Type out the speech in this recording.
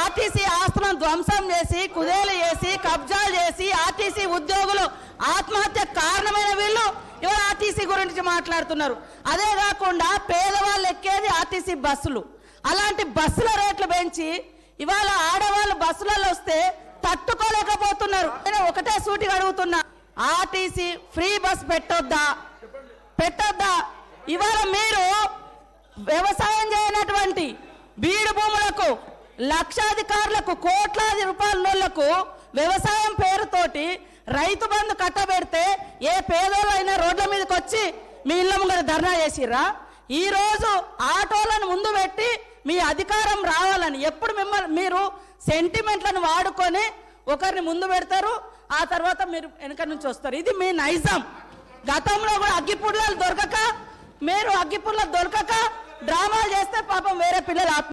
RTC ఆస్తులను ధ్వంసం చేసి కుదేలు చేసి కబ్జాలు చేసి ఆర్టీసీ ఉద్యోగులు ఆత్మహత్య కారణమైన వీళ్ళు ఇవాళ ఆర్టీసీ గురించి మాట్లాడుతున్నారు. అదే కాకుండా పేదవాళ్ళు ఎక్కేది ఆర్టీసీ బస్సులు. అలాంటి బస్సుల రేట్లు పెంచి ఇవాళ ఆడవాళ్ళు బస్సులలో వస్తే తట్టుకోలేకపోతున్నారు. నేను ఒకటే సూటిగా అడుగుతున్నా, ఆర్టీసీ ఫ్రీ బస్ పెట్టొద్దా? ఇవాళ మీరు వ్యవసాయం చేయనటువంటి బీడు భూములకు లక్షాధికారులకు కోట్లాది రూపాయలకు వ్యవసాయం పేరుతోటి రైతు బంధు కట్టబెడితే ఏ పేదోళ్ళైనా రోడ్ల మీదకి వచ్చి మీ ఇళ్ళ ముంగర ధర్నా చేసిర్రా? ఈరోజు ఆటోలను ముందు పెట్టి మీ అధికారం రావాలని ఎప్పుడు మీరు సెంటిమెంట్లను వాడుకొని ఒకరిని ముందు పెడతారు, ఆ తర్వాత మీరు వెనక నుంచి వస్తారు. ఇది మీ నైజం. గతంలో కూడా అగ్గిపుల్లలు దొరకక డ్రామాలు చేస్తే పాపం వేరే పిల్లలు